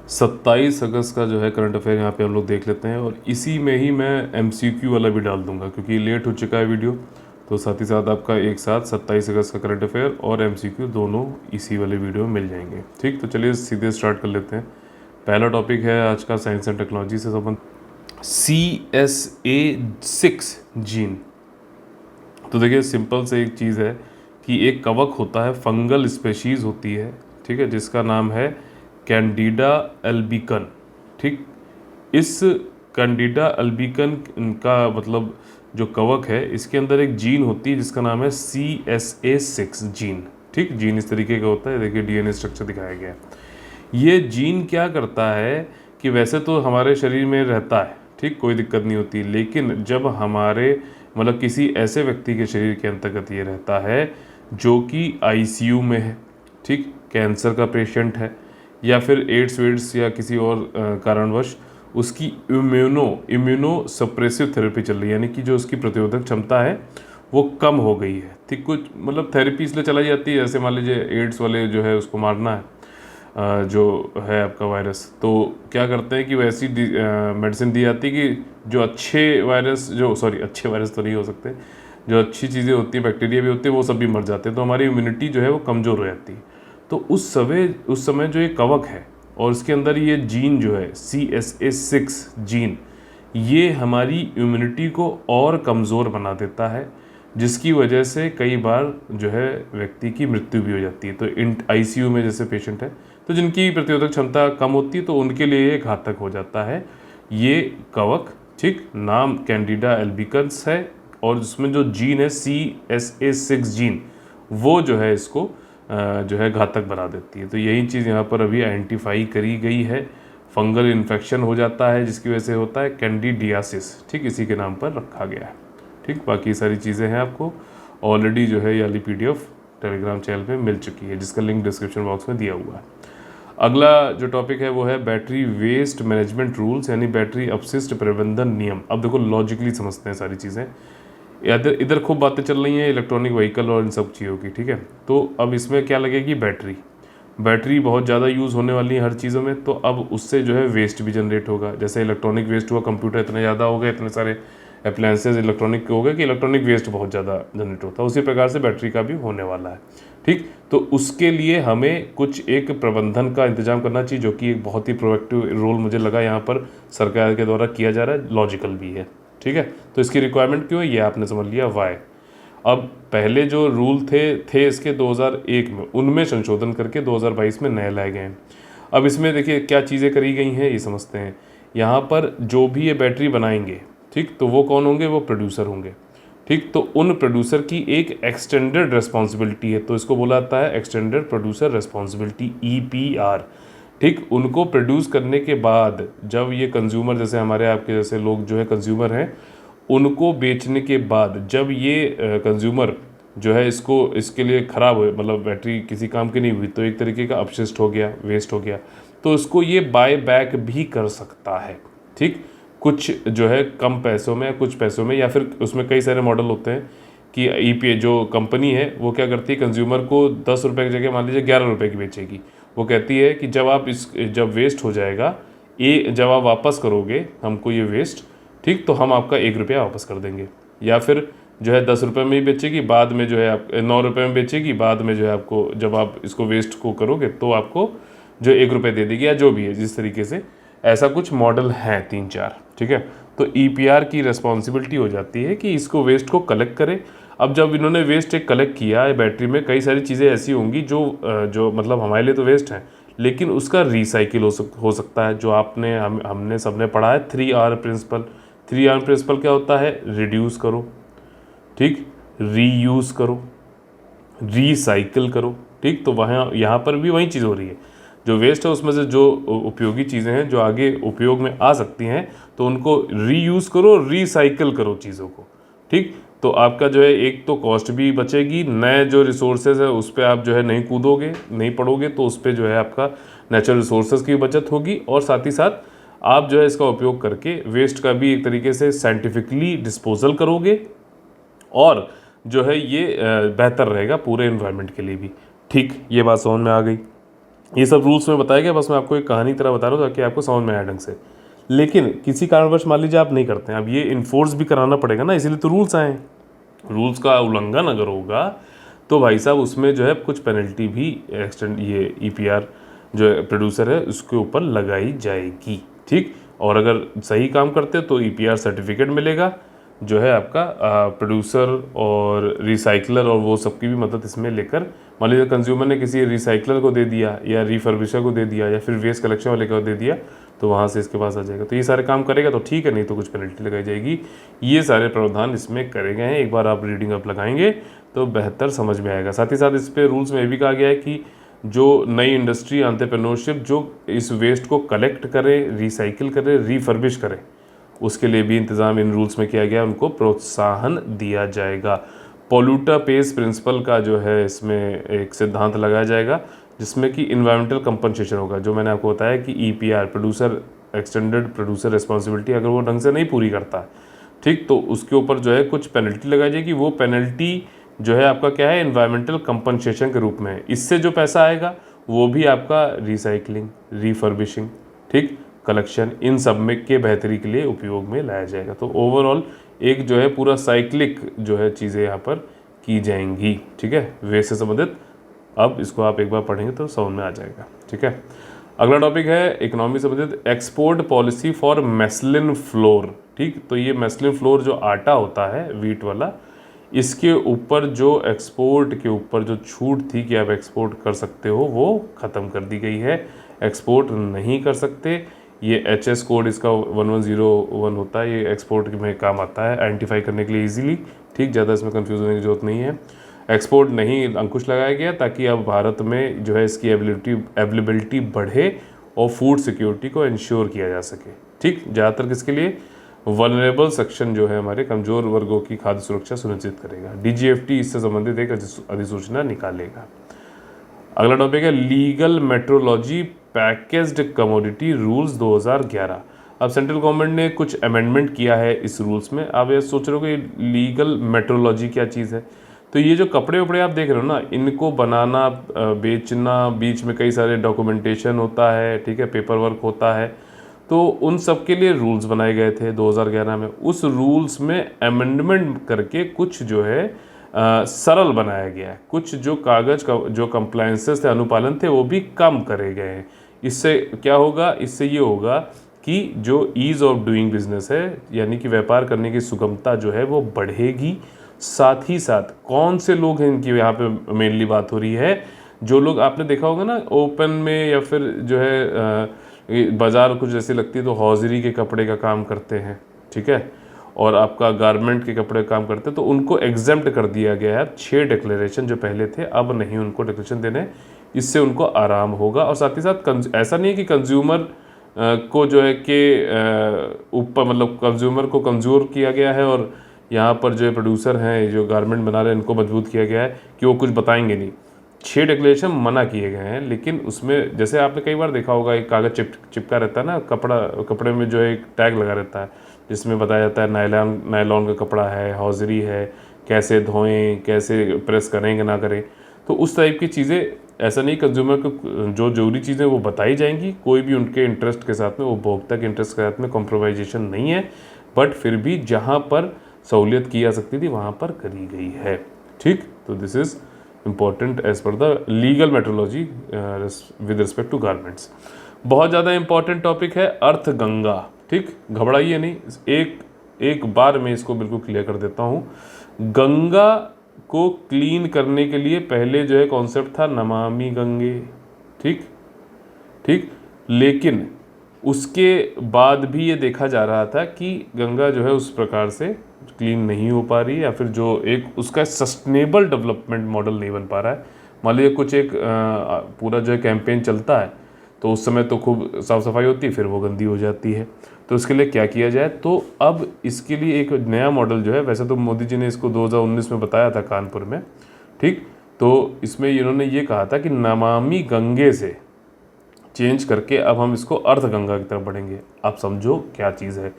27 अगस्त का जो है करंट अफेयर यहाँ पे हम लोग देख लेते हैं, और इसी में ही मैं एमसीक्यू वाला भी डाल दूंगा क्योंकि लेट हो चुका है वीडियो। तो साथ ही साथ आपका एक साथ 27 अगस्त का करंट अफेयर और एमसीक्यू दोनों इसी वाले वीडियो में मिल जाएंगे। ठीक, तो चलिए सीधे स्टार्ट कर लेते हैं। पहला टॉपिक है आज का साइंस एंड टेक्नोलॉजी से संबंध, CSA6 जीन। तो देखिए सिंपल से एक चीज़ है कि एक कवक होता है, फंगल स्पेशीज़ होती है, ठीक है, जिसका नाम है कैंडिडा अल्बिकन। ठीक, इस कैंडिडा अल्बिकन का मतलब जो कवक है, इसके अंदर एक जीन होती है जिसका नाम है CSA6 जीन। ठीक, जीन इस तरीके का होता है, देखिए डीएनए स्ट्रक्चर दिखाया गया है। ये जीन क्या करता है कि वैसे तो हमारे शरीर में रहता है, ठीक, कोई दिक्कत नहीं होती, लेकिन जब हमारे मतलब किसी ऐसे व्यक्ति के शरीर के अंतर्गत ये रहता है जो कि आईसीयू में है, ठीक, कैंसर का पेशेंट है, या फिर एड्स वेड्स या किसी और कारणवश उसकी इम्यूनो सप्रेसिव थेरेपी चल रही है, यानी कि जो उसकी प्रतिरोधक क्षमता है वो कम हो गई है। ठीक, कुछ मतलब थेरेपी इसलिए चलाई जाती है, जैसे मान लीजिए एड्स वाले जो है उसको मारना है, जो है आपका वायरस, तो क्या करते हैं कि वैसी मेडिसिन दी जाती है कि जो अच्छे वायरस, जो सॉरी अच्छे वायरस तो नहीं हो सकते, जो अच्छी चीज़ें होती हैं, बैक्टीरिया भी होते हैं, वो सब भी मर जाते हैं, तो हमारी इम्यूनिटी जो है वो कमज़ोर हो जाती है। तो उस समय जो ये कवक है और उसके अंदर ये जीन जो है CSA6 जीन, ये हमारी इम्यूनिटी को और कमज़ोर बना देता है, जिसकी वजह से कई बार जो है व्यक्ति की मृत्यु भी हो जाती है। तो आईसीयू में जैसे पेशेंट है तो जिनकी प्रतिरोधक क्षमता कम होती है तो उनके लिए ये घातक हो जाता है ये कवक। ठीक, नाम कैंडिडा एल्बिकन्स है और उसमें जो जीन है CSA6 जीन, वो जो है इसको जो है घातक बना देती है। तो यही चीज़ यहाँ पर अभी आइडेंटिफाई करी गई है। फंगल इन्फेक्शन हो जाता है जिसकी वजह से होता है कैंडिडियासिस, ठीक, इसी के नाम पर रखा गया है। ठीक, बाकी सारी चीज़ें हैं आपको ऑलरेडी जो है ये वाली PDF टेलीग्राम चैनल पे मिल चुकी है, जिसका लिंक डिस्क्रिप्शन बॉक्स में दिया हुआ है। अगला जो टॉपिक है वो है बैटरी वेस्ट मैनेजमेंट रूल्स, यानी बैटरी अपशिष्ट प्रबंधन नियम। अब देखो लॉजिकली समझते हैं सारी चीज़ें। इधर इधर खूब बातें चल रही हैं इलेक्ट्रॉनिक व्हीकल और इन सब चीज़ों की, ठीक है। तो अब इसमें क्या लगेगी, बैटरी बहुत ज़्यादा यूज़ होने वाली है हर चीज़ों में, तो अब उससे जो है वेस्ट भी जनरेट होगा। जैसे इलेक्ट्रॉनिक वेस्ट हुआ, कंप्यूटर इतने ज़्यादा हो गए, इतने सारे अप्लायंसेज इलेक्ट्रॉनिक हो गए कि इलेक्ट्रॉनिक वेस्ट बहुत ज़्यादा जनरेट होता है। उसी प्रकार से बैटरी का भी होने वाला है। ठीक, तो उसके लिए हमें कुछ एक प्रबंधन का इंतजाम करना चाहिए, जो कि एक बहुत ही प्रोएक्टिव रोल मुझे लगा यहाँ पर सरकार के द्वारा किया जा रहा है, लॉजिकल भी है। ठीक है, तो इसकी रिक्वायरमेंट क्यों है ये आपने समझ लिया, वाई। अब पहले जो रूल थे इसके 2001 में, उनमें संशोधन करके 2022 में नए लाए गए हैं। अब इसमें देखिए क्या चीज़ें करी गई हैं ये समझते हैं। यहाँ पर जो भी ये बैटरी बनाएंगे, ठीक, तो वो कौन होंगे, वो प्रोड्यूसर होंगे। ठीक, तो उन प्रोड्यूसर की एक एक्सटेंडेड रिस्पॉन्सिबिलिटी है, तो इसको बोला जाता है एक्सटेंडेड प्रोड्यूसर रिस्पॉन्सिबिलिटी, EPR। ठीक, उनको प्रोड्यूस करने के बाद जब ये कंज्यूमर, जैसे हमारे आपके जैसे लोग जो है कंज्यूमर हैं, उनको बेचने के बाद जब ये कंज्यूमर जो है इसके लिए ख़राब हुए, मतलब बैटरी किसी काम की नहीं हुई, तो एक तरीके का अपशिष्ट हो गया, वेस्ट हो गया, तो इसको ये बाय बैक भी कर सकता है। ठीक, कुछ जो है कम पैसों में, कुछ पैसों में, या फिर उसमें कई सारे मॉडल होते हैं कि EPA जो कंपनी है वो क्या करती है, कंज्यूमर को 10 रुपये की जगह मान लीजिए 11 रुपये की बेचेगी। वो कहती है कि जब वेस्ट हो जाएगा, जब आप वापस करोगे हमको ये वेस्ट, ठीक, तो हम आपका 1 रुपया वापस कर देंगे। या फिर जो है 10 रुपये में ही बेचेगी, बाद में जो है आप 9 रुपये में बेचेगी, बाद में जो है आपको जब आप इसको वेस्ट को करोगे तो आपको जो 1 रुपये दे देगी, या जो भी है जिस तरीके से। ऐसा कुछ मॉडल हैं 3-4, ठीक है। तो EPR की रिस्पॉन्सिबिलिटी हो जाती है कि इसको वेस्ट को कलेक्ट करे। अब जब इन्होंने वेस्ट एक कलेक्ट किया है, बैटरी में कई सारी चीज़ें ऐसी होंगी जो मतलब हमारे लिए तो वेस्ट हैं, लेकिन उसका रिसाइकिल हो सकता है। जो हमने सबने पढ़ा है 3R प्रिंसिपल। 3R प्रिंसिपल क्या होता है, रिड्यूस करो, ठीक, रीयूज़ करो, रिसाइकिल करो। ठीक, तो यहाँ पर भी वही चीज़ हो रही है, जो वेस्ट है उसमें से जो उपयोगी चीज़ें हैं जो आगे उपयोग में आ सकती हैं, तो उनको रीयूज़ करो, रिसाइकिल करो चीज़ों को। ठीक, तो आपका जो है एक तो कॉस्ट भी बचेगी, नए जो रिसोर्सेज है उस पर आप जो है नहीं कूदोगे, नहीं पड़ोगे, तो उस पर जो है आपका नेचुरल रिसोर्सेज की बचत होगी, और साथ ही साथ आप जो है इसका उपयोग करके वेस्ट का भी एक तरीके से साइंटिफिकली डिस्पोजल करोगे, और जो है ये बेहतर रहेगा पूरे एनवायरनमेंट के लिए भी। ठीक, ये बात समझ में आ गई। ये सब रूल्स में बताया गया, बस मैं आपको एक कहानी की तरह बता रहा हूँ ताकि आपको समझ में आए ढंग से। लेकिन किसी कारणवश मान लीजिए आप नहीं करते हैं, अब ये इन्फोर्स भी कराना पड़ेगा ना, इसीलिए तो रूल्स आए हैं। रूल्स का उल्लंघन अगर होगा तो भाई साहब उसमें जो है कुछ पेनल्टी भी एक्सटेंड ये ईपीआर जो प्रोड्यूसर है उसके ऊपर लगाई जाएगी, ठीक। और अगर सही काम करते तो ईपीआर सर्टिफिकेट मिलेगा, जो है आपका प्रोड्यूसर और रिसाइकलर और वो सबकी भी मदद इसमें लेकर, मान लीजिए कंज्यूमर ने किसी रिसाइकलर को दे दिया या रिफर्बिशर को दे दिया या फिर वेस्ट कलेक्शन वाले को दे दिया तो वहाँ से इसके पास आ जाएगा। तो ये सारे काम करेगा तो ठीक है, नहीं तो कुछ पेनल्टी लगाई जाएगी। ये सारे प्रावधान इसमें करे गए हैं, एक बार आप रीडिंग अप लगाएंगे तो बेहतर समझ में आएगा। साथ ही साथ इस पर रूल्स में ये भी कहा गया है कि जो नई इंडस्ट्री एंटरप्रेन्योरशिप जो इस वेस्ट को कलेक्ट करे, रिसाइकिल करे, रिफर्बिश करे, उसके लिए भी इंतज़ाम इन रूल्स में किया गया, उनको प्रोत्साहन दिया जाएगा। पोल्यूटर पेज प्रिंसिपल का जो है इसमें एक सिद्धांत लगाया जाएगा जिसमें कि इन्वायरमेंटल कंपनसेशन होगा। जो मैंने आपको बताया कि EPR producer extended producer responsibility अगर वो ढंग से नहीं पूरी करता है, ठीक, तो उसके ऊपर जो है कुछ पेनल्टी लगाई जाएगी। वो पेनल्टी जो है आपका क्या है, इन्वायरमेंटल कंपनसेशन के रूप में। इससे जो पैसा आएगा वो भी आपका रिसाइकलिंग, रिफर्बिशिंग, ठीक, कलेक्शन, इन सब में के बेहतरी के लिए उपयोग में लाया जाएगा। तो ओवरऑल एक जो है पूरा साइक्लिक जो है चीज़ें यहाँ पर की जाएंगी, ठीक है, वेस्ट से संबंधित। अब इसको आप एक बार पढ़ेंगे तो समझ में आ जाएगा, ठीक है। अगला टॉपिक है इकोनॉमी से संबंधित, एक्सपोर्ट पॉलिसी फॉर मैस्लिन फ्लोर, ठीक। तो ये मैस्लिन फ्लोर जो आटा होता है वीट वाला, इसके ऊपर जो एक्सपोर्ट के ऊपर जो छूट थी कि आप एक्सपोर्ट कर सकते हो वो ख़त्म कर दी गई है। एक्सपोर्ट नहीं कर सकते। ये HS कोड इसका 1101 होता है, ये एक्सपोर्ट में काम आता है आइडेंटिफाई करने के लिए इजीली, ठीक, ज़्यादा इसमें कंफ्यूज होने की जरूरत नहीं है। एक्सपोर्ट नहीं अंकुश लगाया गया ताकि अब भारत में जो है इसकी अवेलेबिलिटी बढ़े और फूड सिक्योरिटी को इंश्योर किया जा सके, ठीक। ज़्यादातर किसके लिए, वल्नरेबल सेक्शन जो है हमारे कमज़ोर वर्गों की खाद्य सुरक्षा सुनिश्चित करेगा। DGFT इससे संबंधित एक अधिसूचना निकालेगा। अगला टॉपिक है legal metrology packaged commodity rules 2011। अब सेंट्रल गवर्नमेंट ने कुछ अमेंडमेंट किया है इस रूल्स में। आप ये सोच रहे हो कि लीगल मेट्रोलॉजी क्या चीज़ है, तो ये जो कपड़े वपड़े आप देख रहे हो ना, इनको बनाना, बेचना, बीच में कई सारे डॉक्यूमेंटेशन होता है, ठीक है, पेपर वर्क होता है, तो उन सब के लिए रूल्स बनाए गए थे 2011 में। उस रूल्स में अमेंडमेंट करके कुछ जो है सरल बनाया गया है, कुछ जो कागज़ का जो कंप्लायंसेस थे, अनुपालन थे, वो भी कम करे गए हैं। इससे क्या होगा, इससे ये होगा कि जो ईज़ ऑफ डूइंग बिजनेस है, यानी कि व्यापार करने की सुगमता जो है वो बढ़ेगी। साथ ही साथ कौन से लोग हैं इनकी यहाँ पे मेनली बात हो रही है, जो लोग आपने देखा होगा ना ओपन में या फिर जो है बाज़ार कुछ जैसी लगती है तो हौजरी के कपड़े का काम करते हैं, ठीक है, और आपका गारमेंट के कपड़े काम करते हैं, तो उनको एग्जेम्प्ट कर दिया गया है। 6 डिक्लेरेशन जो पहले थे अब नहीं उनको डिक्लेरेशन देने, इससे उनको आराम होगा। और साथ ही साथ ऐसा नहीं है कि कंज्यूमर को जो है कि ऊपर मतलब कंज्यूमर को कमज़ोर किया गया है और यहाँ पर जो प्रोड्यूसर हैं जो गारमेंट बना रहे हैं इनको मजबूत किया गया है कि वो कुछ बताएंगे नहीं। 6 डिक्लेरेशन मना किए गए हैं, लेकिन उसमें जैसे आपने कई बार देखा होगा एक कागज़ चिपका रहता है ना, कपड़े में जो है एक टैग लगा रहता है जिसमें बताया जाता है नायलॉन का कपड़ा है, हौजरी है, कैसे धोएं, कैसे प्रेस करें कि ना करें। तो उस टाइप की चीज़ें, ऐसा नहीं कंज्यूमर को जो जरूरी चीज़ें वो बताई जाएंगी, कोई भी उनके इंटरेस्ट के साथ में, उपभोक्ता के इंटरेस्ट के साथ में कॉम्प्रोमाइजेशन नहीं है, बट फिर भी जहाँ पर सहूलियत की जा सकती थी वहाँ पर करी गई है, ठीक। तो this is important as per the legal metrology with respect to garments. बहुत ज़्यादा इंपॉर्टेंट टॉपिक है अर्थ गंगा, ठीक, घबराइए नहीं, एक बार मैं इसको बिल्कुल क्लियर कर देता हूँ। गंगा को क्लीन करने के लिए पहले जो है कॉन्सेप्ट था नमामि गंगे, ठीक ठीक, लेकिन उसके बाद भी ये देखा जा रहा था कि गंगा जो है उस प्रकार से क्लीन नहीं हो पा रही है, या फिर जो एक उसका सस्टेनेबल डेवलपमेंट मॉडल नहीं बन पा रहा है। मान लीजिए कुछ एक पूरा जो है कैंपेन चलता है तो उस समय तो खूब साफ़ सफाई होती है, फिर वो गंदी हो जाती है। तो इसके लिए क्या किया जाए, तो अब इसके लिए एक नया मॉडल जो है, वैसे तो मोदी जी ने इसको 2019 में बताया था कानपुर में, ठीक, तो इसमें इन्होंने ये कहा था कि नमामि गंगे से चेंज करके अब हम इसको अर्थ गंगा की तरफ बढ़ेंगे। आप समझो क्या चीज़ है।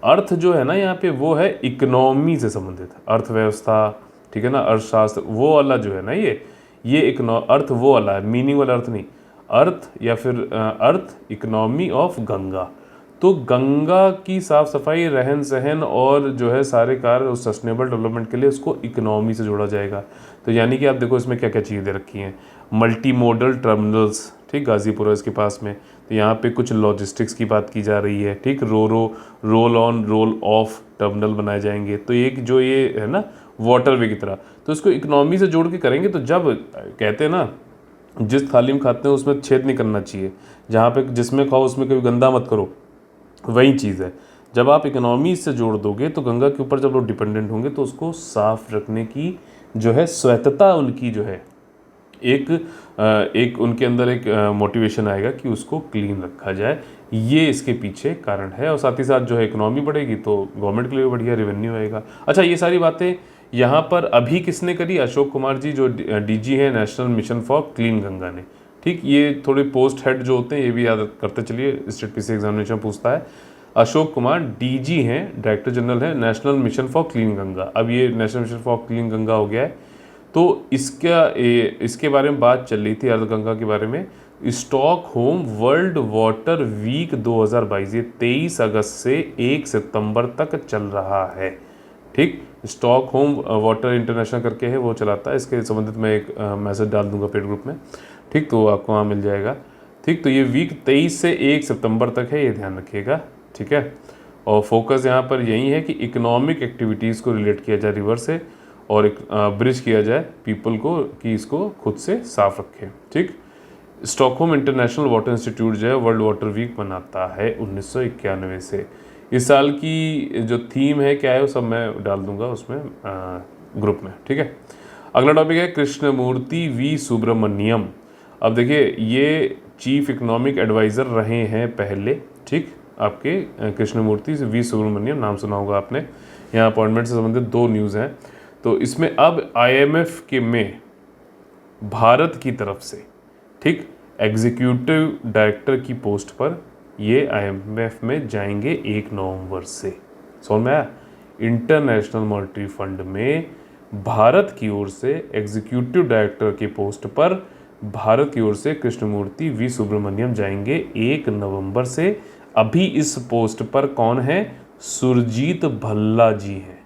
अर्थ जो है ना यहाँ पे वो है इकोनॉमी से संबंधित, अर्थव्यवस्था, ठीक है ना, अर्थशास्त्र, वो वाला जो है ना, ये अर्थ वो वाला है, मीनिंग वाला अर्थ नहीं। अर्थ या फिर अर्थ इकोनॉमी ऑफ गंगा। तो गंगा की साफ सफाई, रहन सहन और जो है सारे कार्य उस सस्टेनेबल डेवलपमेंट के लिए उसको इकोनॉमी से जोड़ा जाएगा। तो यानी कि आप देखो इसमें क्या क्या चीज़ें रखी हैं, मल्टी मोडल टर्मिनल्स, ठीक, गाजीपुर है इसके पास में, तो यहाँ पे कुछ लॉजिस्टिक्स की बात की जा रही है, ठीक, roll on roll of terminal बनाए जाएंगे। तो एक जो ये है ना वाटर वे की तरह, तो इसको इकोनॉमी से जोड़ के करेंगे। तो जब कहते हैं ना जिस थाली में खाते हैं उसमें छेद नहीं करना चाहिए, जहाँ पे जिसमें खाओ उसमें कभी गंदा मत करो, वही चीज़ है। जब आप इकोनॉमी से जोड़ दोगे तो गंगा के ऊपर जब लोग डिपेंडेंट होंगे तो उसको साफ रखने की जो है स्वायत्तता उनकी जो है एक उनके अंदर एक मोटिवेशन आएगा कि उसको क्लीन रखा जाए। ये इसके पीछे कारण है। और साथ ही साथ जो है इकोनॉमी बढ़ेगी तो गवर्नमेंट के लिए बढ़िया रेवेन्यू आएगा। अच्छा, ये सारी बातें यहाँ पर अभी किसने करी? अशोक कुमार जी जो डीजी है national mission for clean Ganga ने। ठीक, ये थोड़े पोस्ट हेड जो होते हैं ये भी याद करते चलिए, स्टेट पीसी एग्जामिनेशन पूछता है। अशोक कुमार डीजी हैं, डायरेक्टर जनरल है national mission for clean Ganga. अब ये national mission for clean Ganga हो गया है, तो इसके बारे में बात चल रही थी अर्थ गंगा के बारे में। स्टॉकहोम वर्ल्ड वाटर वीक 2022 ये 23 अगस्त से 1 सितंबर तक चल रहा है। ठीक, स्टॉकहोम वाटर इंटरनेशनल करके है, वो चलाता है। इसके संबंधित मैं एक मैसेज डाल दूंगा पेड ग्रुप में, ठीक, तो आपको वहाँ मिल जाएगा। ठीक, तो ये वीक 23 से 1 सितंबर तक है, ये ध्यान रखिएगा, ठीक है। और फोकस यहाँ पर यही है कि इकोनॉमिक एक्टिविटीज़ को रिलेट किया जाए रिवर से, और एक ब्रिज किया जाए पीपल को कि इसको खुद से साफ रखें। ठीक, स्टॉकहोम इंटरनेशनल वाटर इंस्टीट्यूट जो है वर्ल्ड वाटर वीक मनाता है 1991 से। इस साल की जो थीम है क्या है वो सब मैं डाल दूंगा उसमें ग्रुप में, ठीक है। अगला टॉपिक है कृष्णमूर्ति वी सुब्रमण्यम। अब देखिए ये चीफ इकोनॉमिक एडवाइज़र रहे हैं पहले, ठीक, आपके कृष्णमूर्ति वी सुब्रमण्यम, नाम सुना होगा आपने। यहाँ अपॉइंटमेंट से संबंधित 2 न्यूज़ हैं। तो इसमें अब आईएमएफ के में भारत की तरफ से, ठीक, एग्जीक्यूटिव डायरेक्टर की पोस्ट पर ये आईएमएफ में जाएंगे 1 नवंबर से। समझ में आया? इंटरनेशनल मॉनेटरी फंड में भारत की ओर से एग्जीक्यूटिव डायरेक्टर की पोस्ट पर भारत की ओर से कृष्णमूर्ति वी सुब्रमण्यम जाएंगे 1 नवंबर से। अभी इस पोस्ट पर कौन है? सुरजीत भल्ला जी हैं।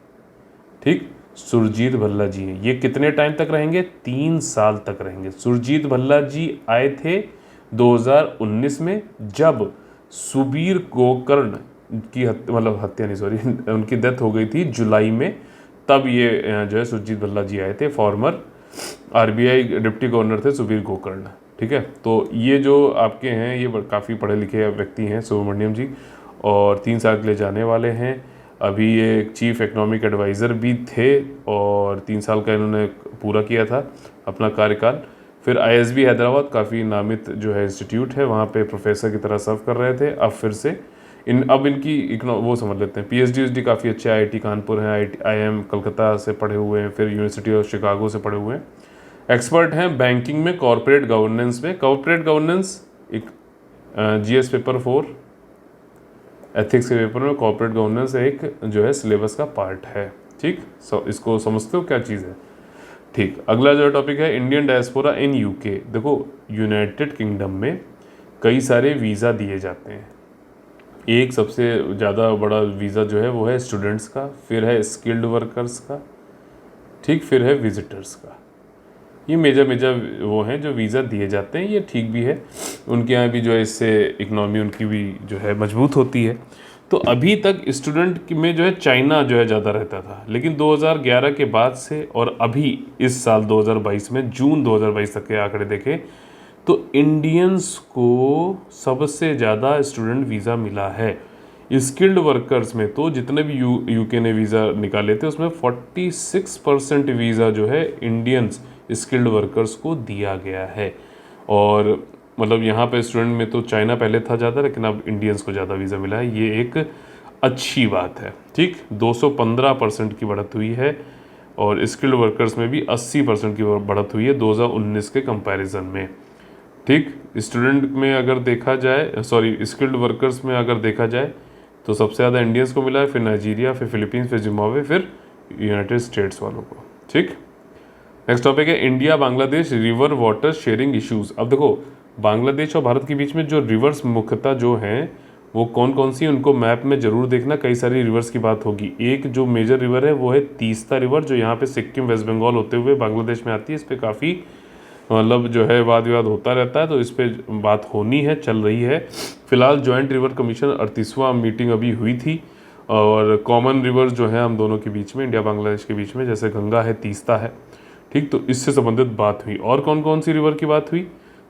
ठीक, सुरजीत भल्ला जी हैं। ये कितने टाइम तक रहेंगे? 3 साल तक रहेंगे। सुरजीत भल्ला जी आए थे 2019 में, जब सुबीर गोकर्ण की हत्या नहीं, सॉरी, उनकी डेथ हो गई थी जुलाई में। तब ये जो है सुरजीत भल्ला जी आए थे। फॉर्मर आरबीआई डिप्टी गवर्नर थे सुबीर गोकर्ण, ठीक है। तो ये जो आपके हैं ये काफ़ी पढ़े लिखे व्यक्ति हैं सुब्रमण्यम जी, और 3 साल के लिए जाने वाले हैं। अभी ये चीफ इकोनॉमिक एडवाइज़र भी थे और 3 साल का इन्होंने पूरा किया था अपना कार्यकाल। फिर आईएसबी हैदराबाद, काफ़ी नामित जो है इंस्टीट्यूट है, वहाँ पे प्रोफेसर की तरह सर्व कर रहे थे। अब फिर से अब इनकी वो समझ लेते हैं, पीएचडी काफ़ी अच्छे आईआईटी कानपुर हैं, आईआईएम कलकत्ता से पढ़े हुए हैं, फिर यूनिवर्सिटी ऑफ शिकागो से पढ़े हुए हैं। एक्सपर्ट हैं बैंकिंग में, कॉरपोरेट गवर्नेंस में। कॉरपोरेट गवर्नेंस एक जीएस पेपर 4 एथिक्स के पेपर में कॉर्पोरेट गवर्नेंस एक जो है सिलेबस का पार्ट है। ठीक, इसको समझते हो क्या चीज़ है? ठीक, अगला जो टॉपिक है इंडियन डायस्पोरा इन यूके। देखो यूनाइटेड किंगडम में कई सारे वीज़ा दिए जाते हैं। एक सबसे ज़्यादा बड़ा वीज़ा जो है वो है स्टूडेंट्स का, फिर है स्किल्ड वर्कर्स का, ठीक, फिर है विजिटर्स का। ये मेजर वो हैं जो वीज़ा दिए जाते हैं। ये ठीक भी है, उनके यहाँ भी जो है इससे इकनॉमी उनकी भी जो है मजबूत होती है। तो अभी तक स्टूडेंट में जो है चाइना जो है ज़्यादा रहता था, लेकिन 2011 के बाद से और अभी इस साल 2022 में जून 2022 तक के आंकड़े देखें तो इंडियंस को सबसे ज़्यादा स्टूडेंट वीज़ा मिला है। स्किल्ड वर्कर्स में तो जितने भी यूके ने वीज़ा निकाले थे उसमें 46% वीज़ा जो है इंडियंस स्किल्ड वर्कर्स को दिया गया है। और मतलब यहाँ पे स्टूडेंट में तो चाइना पहले था ज़्यादा, लेकिन अब इंडियंस को ज़्यादा वीज़ा मिला है। ये एक अच्छी बात है। ठीक, 215% की बढ़त हुई है और स्किल्ड वर्कर्स में भी 80% की बढ़त हुई है 2019 के कंपैरिजन में। ठीक, स्टूडेंट में अगर देखा जाए, सॉरी, स्किल्ड वर्कर्स में अगर देखा जाए तो सबसे ज़्यादा इंडियंस को मिला है, फिर नाइजीरिया, फिर फिलीपींस, फिर जिम्बाब्वे, फिर यूनाइटेड स्टेट्स वालों को। ठीक, नेक्स्ट टॉपिक है India Bangladesh river water sharing issues. अब देखो बांग्लादेश और भारत के बीच में जो रिवर्स मुख्यतः जो हैं वो कौन कौन सी, उनको मैप में ज़रूर देखना। कई सारी रिवर्स की बात होगी। एक जो मेजर रिवर है वो है तीस्ता रिवर, जो यहाँ पे सिक्किम वेस्ट बंगाल होते हुए बांग्लादेश में आती है। इस पर काफ़ी मतलब जो है वाद विवाद होता रहता है, तो इस पर बात होनी है, चल रही है। फिलहाल जॉइंट रिवर कमीशन 38वां मीटिंग अभी हुई थी, और कॉमन रिवर्स जो है हम दोनों के बीच में, इंडिया बांग्लादेश के बीच में, जैसे गंगा है, तीस्ता है, ठीक। तो इससे संबंधित बात हुई। और कौन कौन सी रिवर की बात हुई,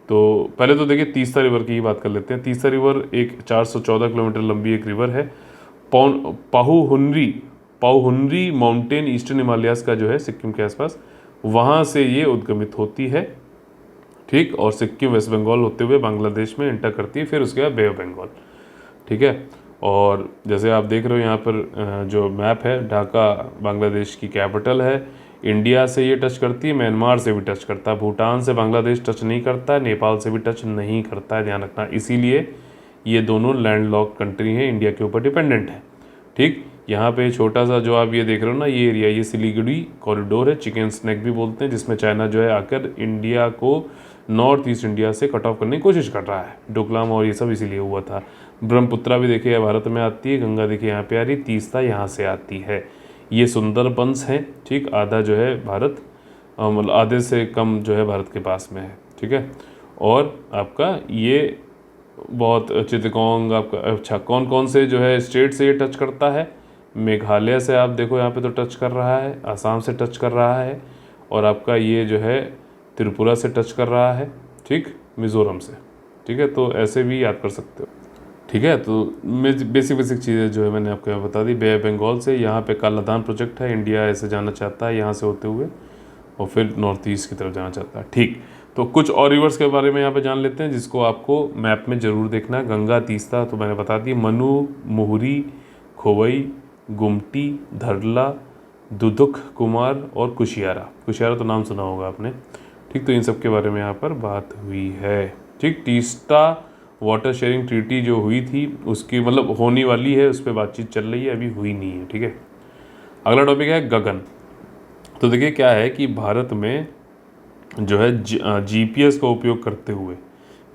तो पहले तो देखिए तीस्ता रिवर की ही बात कर लेते हैं। तीस्ता रिवर एक 414 किलोमीटर लंबी एक रिवर है। पाहुहुनरी माउंटेन ईस्टर्न हिमालयास का जो है सिक्किम के आसपास, वहाँ से ये उद्गमित होती है, ठीक। और सिक्किम वेस्ट बंगाल होते हुए बांग्लादेश में एंटर करती है, फिर उसके बाद बे ऑफ बंगाल, ठीक है। और जैसे आप देख रहे हो यहाँ पर जो मैप है, ढाका बांग्लादेश की कैपिटल है। इंडिया से ये टच करती है, म्यांमार से भी टच करता है, भूटान से बांग्लादेश टच नहीं करता है, नेपाल से भी टच नहीं करता है, ध्यान रखना। इसीलिए ये दोनों लैंडलॉक कंट्री हैं, इंडिया के ऊपर डिपेंडेंट है, ठीक। यहाँ पे छोटा सा जो आप ये देख रहे हो ना, ये एरिया, ये सिलीगुड़ी कॉरिडोर है, चिकन स्नैक भी बोलते हैं, जिसमें चाइना जो है आकर इंडिया को नॉर्थ ईस्ट इंडिया से कट ऑफ करने की कोशिश कर रहा है। डोकलाम और ये सब इसीलिए हुआ था। ब्रह्मपुत्रा भी देखिए भारत में आती है, गंगा देखिए यहाँ पे आ रही, तीस्ता यहाँ से आती है। ये सुंदरबंस हैं, ठीक। आधा जो है भारत, मतलब आधे से कम जो है भारत के पास में है, ठीक है। और आपका ये बहुत चितगोंग आपका, अच्छा कौन कौन से जो है स्टेट से ये टच करता है, मेघालय से आप देखो यहाँ पे तो टच कर रहा है, आसाम से टच कर रहा है, और आपका ये जो है त्रिपुरा से टच कर रहा है, ठीक, मिज़ोरम से, ठीक है। तो ऐसे भी याद कर सकते हो, ठीक है। तो बेसिक चीज़ें जो है मैंने आपको यहाँ बता दी। बे ऑफ बंगाल से यहाँ पे कालादान प्रोजेक्ट है, इंडिया ऐसे जाना चाहता है यहाँ से होते हुए, और फिर नॉर्थ ईस्ट की तरफ जाना चाहता है, ठीक। तो कुछ और रिवर्स के बारे में यहाँ पे जान लेते हैं, जिसको आपको मैप में ज़रूर देखना है। गंगा, तीस्ता तो मैंने बता दी, मनु, मुहुरी, खोवई, गुमटी, धरला, दुदुक, कुमार और कुशियारा। कुशियारा तो नाम सुना होगा आपने, ठीक। तो इन सब के बारे में यहाँ पर बात हुई है, ठीक। तीस्ता वाटर शेयरिंग ट्रीटी जो हुई थी उसकी मतलब होने वाली है, उस पर बातचीत चल रही है, अभी हुई नहीं है, ठीक है। अगला टॉपिक है गगन। तो देखिए क्या है कि भारत में जो है जीपीएस का उपयोग करते हुए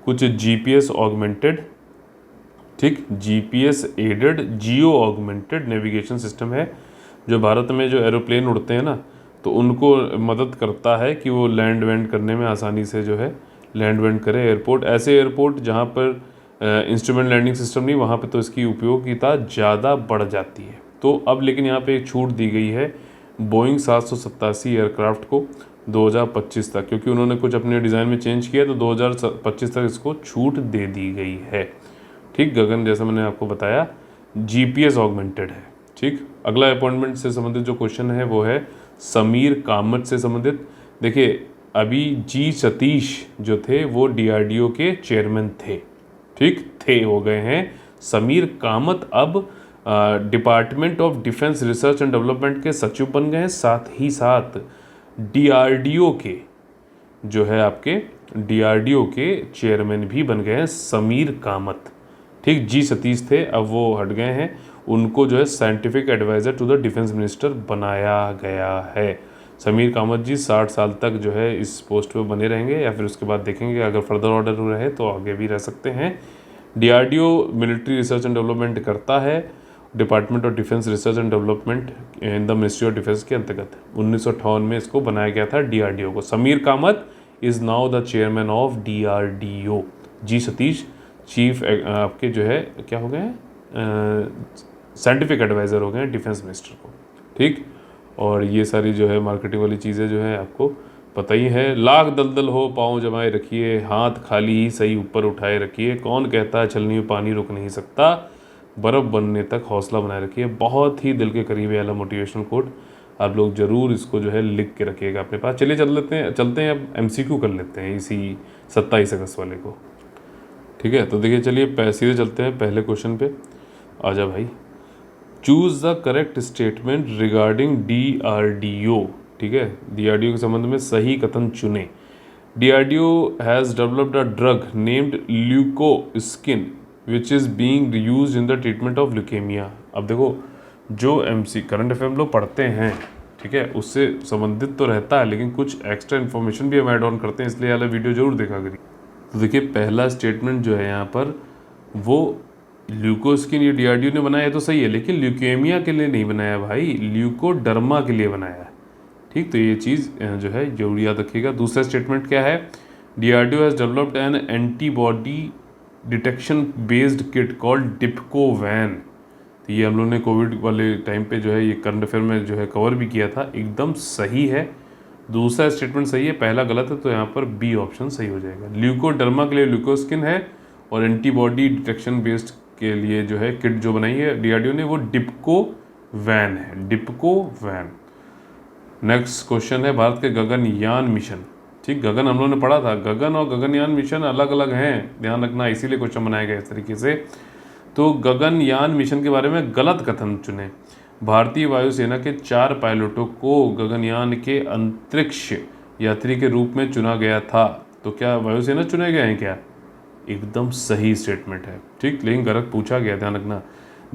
कुछ जीपीएस ऑगमेंटेड, ठीक, GPS aided geo augmented navigation system है, जो भारत में जो एरोप्लेन उड़ते हैं ना, तो उनको मदद करता है कि वो लैंड वैंड करने में आसानी से जो है लैंड वैंड करे। एयरपोर्ट, ऐसे एयरपोर्ट जहाँ पर इंस्ट्रूमेंट लैंडिंग सिस्टम नहीं, वहाँ पे तो इसकी उपयोगिता ज़्यादा बढ़ जाती है। तो अब लेकिन यहाँ पे एक छूट दी गई है बोइंग 787 एयरक्राफ्ट को 2025 तक, क्योंकि उन्होंने कुछ अपने डिज़ाइन में चेंज किया, तो 2025 तक इसको छूट दे दी गई है, ठीक। गगन जैसा मैंने आपको बताया जीपीएस ऑगमेंटेड है, ठीक। अगला अपॉइंटमेंट से संबंधित जो क्वेश्चन है वो है समीर कामत से संबंधित। देखिए अभी जी सतीश जो थे वो डीआरडीओ के चेयरमैन थे, ठीक थे, हो गए हैं। समीर कामत अब department of defence research and development के सचिव बन गए हैं, साथ ही साथ डीआरडीओ के जो है आपके डीआरडीओ के चेयरमैन भी बन गए हैं समीर कामत, ठीक। जी सतीश थे, अब वो हट गए हैं, उनको जो है scientific adviser to the defence minister बनाया गया है। समीर कामत जी 60 साल तक जो है इस पोस्ट पे बने रहेंगे, या फिर उसके बाद देखेंगे अगर फर्दर ऑर्डर रहे तो आगे भी रह सकते हैं। DRDO military research and development करता है, department of defence research and development in the ministry of defence के अंतर्गत 1958 में इसको बनाया गया था डीआरडीओ को। Sameer Kamat is now the chairman of DRDO. G Satish chief आपके जो है क्या हो गए हैं, साइंटिफिक एडवाइज़र हो गए हैं डिफेंस मिनिस्टर को, ठीक। और ये सारी जो है मार्केटिंग वाली चीज़ें जो है आपको पता ही है। लाख दलदल हो पाँव जमाए रखिए, हाथ खाली ही सही ऊपर उठाए रखिए, कौन कहता है छलनी में पानी रुक नहीं सकता, बर्फ़ बनने तक हौसला बनाए रखिए। बहुत ही दिल के करीब वाला मोटिवेशनल कोट, आप लोग ज़रूर इसको जो है लिख के रखिएगा अपने पास। चलिए चलते हैं अब एमसीक्यू कर लेते हैं इसी 27 अगस्त वाले को, ठीक है। तो देखिए चलिए सीधे चलते हैं पहले क्वेश्चन पे, आजा भाई। Choose the correct statement regarding DRDO, ठीक है। डीआरडीओ के संबंध में सही कथन चुने। DRDO has developed a drug named Leucoskin which is being used in the treatment of leukaemia. अब देखो जो करंट अफेयर हम लोग पढ़ते हैं, ठीक है, उससे संबंधित तो रहता है, लेकिन कुछ एक्स्ट्रा इन्फॉर्मेशन भी हम ऐड ऑन करते हैं, इसलिए वाला वीडियो जरूर देखा करिए। तो देखिए पहला स्टेटमेंट जो है यहाँ पर वो ल्यूकोस्किन ये डीआरडीओ ने बनाया तो सही है, लेकिन ल्यूकेमिया के लिए नहीं बनाया भाई, ल्यूकोडर्मा के लिए बनाया है। ठीक, तो ये चीज़ जो है जरूर याद रखिएगा। दूसरा स्टेटमेंट क्या है, DRDO has developed an antibody detection based kit called Dipcovan. तो ये हम लोग ने कोविड वाले टाइम पे जो है ये करंट अफेयर में जो है कवर भी किया था, एकदम सही है। दूसरा स्टेटमेंट सही है, पहला गलत है, तो यहाँ पर बी ऑप्शन सही हो जाएगा। ल्यूकोडर्मा के लिए ल्यूकोस्किन है और एंटीबॉडी डिटेक्शन बेस्ड के लिए जो है किट जो बनाई है डीआरडीओ ने वो डिप्को वैन है, डिप्को वैन। नेक्स्ट क्वेश्चन है भारत के गगनयान मिशन। ठीक, गगन हम लोगों ने पढ़ा था, गगन और गगनयान मिशन अलग अलग हैं, ध्यान रखना, इसीलिए क्वेश्चन बनाया गया इस तरीके से। तो गगनयान मिशन के बारे में गलत कथन चुने। भारतीय वायुसेना के 4 पायलटों को गगनयान के अंतरिक्ष यात्री के रूप में चुना गया था। तो क्या वायुसेना चुने गए हैं क्या? एकदम सही स्टेटमेंट है। ठीक, लेकिन गलत पूछा गया, ध्यान रखना।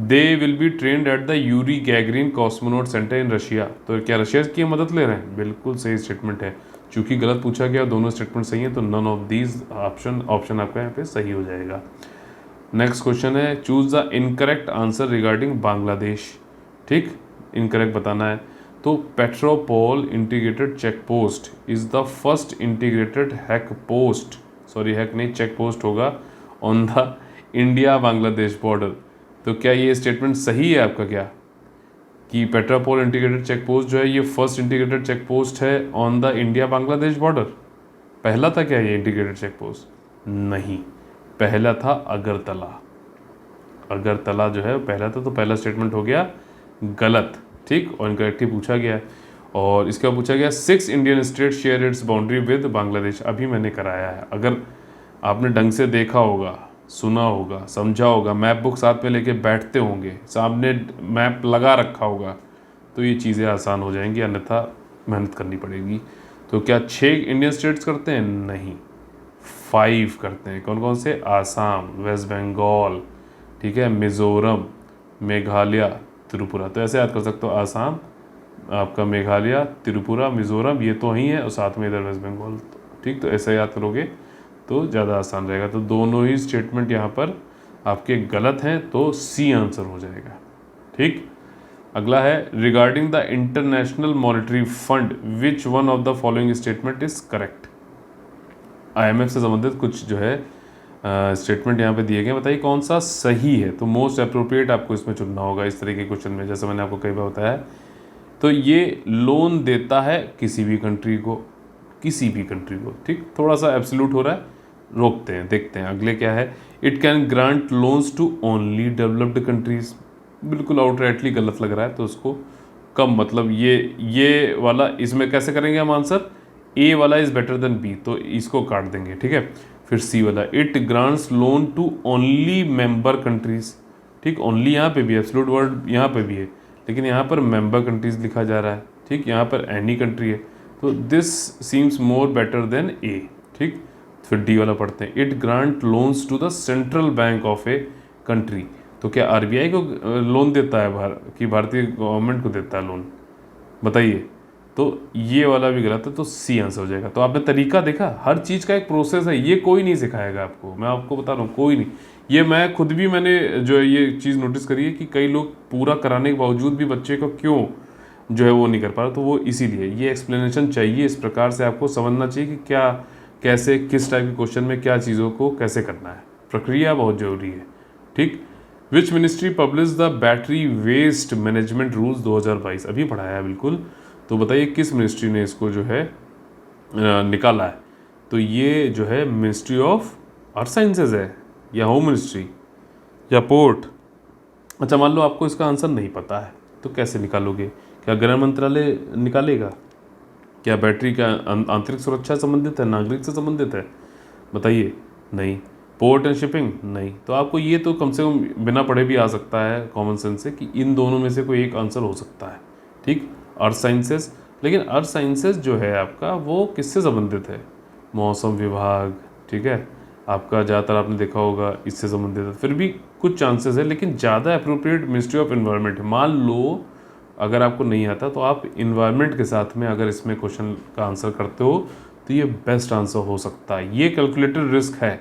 They will be trained at the Yuri Gagarin cosmonaut centre in Russia. तो क्या रशिया की मदद ले रहे हैं? बिल्कुल सही स्टेटमेंट है। चूंकि गलत पूछा गया, दोनों स्टेटमेंट सही है, तो नन ऑफ दीज ऑप्शन आपका यहाँ पे सही हो जाएगा। नेक्स्ट क्वेश्चन है, choose the incorrect answer regarding Bangladesh. ठीक, इनकरेक्ट बताना है। तो Petrapole integrated check post is the first integrated hack post, sorry hack नहीं, चेक पोस्ट होगा, on the India Bangladesh border. तो क्या ये स्टेटमेंट सही है आपका क्या, कि पेट्रापोल इंटीग्रेटेड चेक पोस्ट जो है ये फर्स्ट इंटीग्रेटेड चेक पोस्ट है on the India Bangladesh border? पहला था क्या ये इंटीग्रेटेड चेक पोस्ट? नहीं, पहला था अगरतला। अगरतला जो है पहला था, तो पहला स्टेटमेंट हो गया गलत। ठीक, और इनकरेक्ट ही पूछा गया है। और इसके बाद पूछा गया 6 Indian state share its boundary with Bangladesh. अभी मैंने कराया है, अगर आपने ढंग से देखा होगा, सुना होगा, समझा होगा, मैप बुक साथ में लेके बैठते होंगे, सामने मैप लगा रखा होगा, तो ये चीज़ें आसान हो जाएंगी, अन्यथा मेहनत करनी पड़ेगी। तो क्या 6 इंडियन स्टेट्स करते हैं? नहीं, 5 करते हैं। कौन कौन से? आसाम, वेस्ट बंगाल, ठीक है, मिज़ोरम, मेघालय, त्रिपुरा। तो ऐसे याद कर सकते हो, आसाम, आपका मेघालय, त्रिपुरा, मिज़ोरम, ये तो ही है, और साथ में इधर वेस्ट बंगाल। ठीक, तो ऐसे याद करोगे तो ज़्यादा आसान रहेगा। तो दोनों ही स्टेटमेंट यहाँ पर आपके गलत हैं, तो सी आंसर हो जाएगा। ठीक, अगला है, regarding the international monetary fund which one of the following statement is correct. IMF से संबंधित कुछ जो है स्टेटमेंट यहाँ पे दिए गए, बताइए कौन सा सही है। तो मोस्ट अप्रोप्रिएट आपको इसमें चुनना होगा इस तरह के क्वेश्चन में, जैसे मैंने आपको कई बार बताया। तो ये लोन देता है किसी भी कंट्री को, किसी भी कंट्री को। ठीक, थोड़ा सा एब्सोल्यूट हो रहा है, रोकते हैं, देखते हैं अगले क्या है। It can grant loans to only developed countries. बिल्कुल आउटराइटली गलत लग रहा है, तो उसको कम, मतलब ये वाला इसमें कैसे करेंगे हम आंसर, ए वाला इज बेटर देन बी, तो इसको काट देंगे। ठीक है, फिर सी वाला, it grants loan to only member countries. ठीक, ओनली यहाँ पे भी एब्सोल्यूट वर्ड यहाँ पे भी है, लेकिन यहाँ पर मेंबर कंट्रीज लिखा जा रहा है। ठीक, यहाँ पर एनी कंट्री है, तो this seems more better than A. ठीक, फिर डी वाला पढ़ते हैं, it grants loans to the central bank of a country. तो क्या आरबीआई को लोन देता है कि भारतीय गवर्नमेंट को देता है लोन, बताइए। तो ये वाला भी गलत है, तो सी आंसर हो जाएगा। तो आपने तरीका देखा, हर चीज़ का एक प्रोसेस है, ये कोई नहीं सिखाएगा आपको, मैं आपको बता रहा हूँ, कोई नहीं। ये मैं खुद भी मैंने जो है ये चीज़ नोटिस करी है कि कई लोग पूरा कराने के बावजूद भी बच्चे को क्यों जो है वो नहीं कर पा रहा, तो वो इसीलिए ये एक्सप्लेनेशन चाहिए, इस प्रकार से आपको समझना चाहिए कि क्या, कैसे, किस टाइप के क्वेश्चन में क्या चीज़ों को कैसे करना है, प्रक्रिया बहुत जरूरी है। ठीक, which ministry publish the battery waste management rules 2022, अभी पढ़ाया है बिल्कुल। तो बताइए किस मिनिस्ट्री ने इसको जो है निकाला है। तो ये जो है मिनिस्ट्री ऑफ अर्थ साइंसेज है, या होम मिनिस्ट्री, या पोर्ट। अच्छा, मान लो आपको इसका आंसर नहीं पता है, तो कैसे निकालोगे? क्या गृह मंत्रालय निकालेगा? क्या बैटरी का आंतरिक सुरक्षा संबंधित है, नागरिक से संबंधित है? बताइए, नहीं। पोर्ट एंड शिपिंग, नहीं। तो आपको ये तो कम से कम बिना पढ़े भी आ सकता है कॉमन सेंस से कि इन दोनों में से कोई एक आंसर हो सकता है। ठीक, अर्थ साइंसेस। लेकिन अर्थ साइंसेस जो है आपका वो किससे संबंधित है? मौसम विभाग, ठीक है, आपका ज़्यादातर आपने देखा होगा इससे संबंधित है। फिर भी कुछ चांसेस है, लेकिन ज़्यादा अप्रोप्रिएट मिनिस्ट्री ऑफ एनवायरनमेंट है। मान लो अगर आपको नहीं आता तो आप इन्वायरमेंट के साथ में अगर इसमें क्वेश्चन का आंसर करते हो तो ये बेस्ट आंसर हो सकता है। ये कैलकुलेटेड रिस्क है।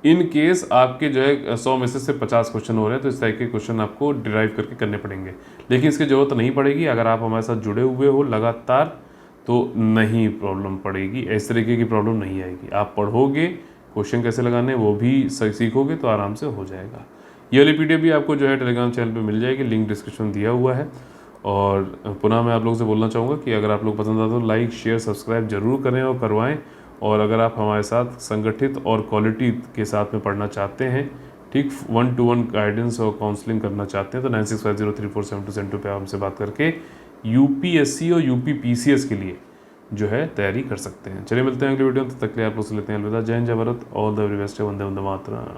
इन केस आपके जो है 100 में से 50 क्वेश्चन हो रहे हैं तो इस तरह के क्वेश्चन आपको डिराइव करके करने पड़ेंगे, लेकिन इसकी ज़रूरत नहीं पड़ेगी अगर आप हमारे साथ जुड़े हुए हो लगातार, तो नहीं प्रॉब्लम पड़ेगी, इस तरीके की प्रॉब्लम नहीं आएगी। आप पढ़ोगे, क्वेश्चन कैसे लगाने वो भी सीखोगे तो आराम से हो जाएगा। ये वाली पीडीएफ भी आपको जो है टेलीग्राम चैनल पे मिल जाएगी, लिंक डिस्क्रिप्शन दिया हुआ है। और पुनः मैं आप लोगों से बोलना चाहूँगा कि अगर आप लोग पसंद आता तो लाइक शेयर सब्सक्राइब जरूर करें और करवाएं। और अगर आप हमारे साथ संगठित और क्वालिटी के साथ में पढ़ना चाहते हैं, ठीक 1-to-1 गाइडेंस और काउंसलिंग करना चाहते हैं, तो 9650347272 पे हमसे बात करके यूपीएससी और यूपीपीसीएस के लिए जो है तैयारी कर सकते हैं। चलिए मिलते हैं अगली वीडियो में, तब तक के लिए आप लोग से लेते हैं अलविदा। जय हिंद, जय Bharat, all the very best, Vande Vande Mataram.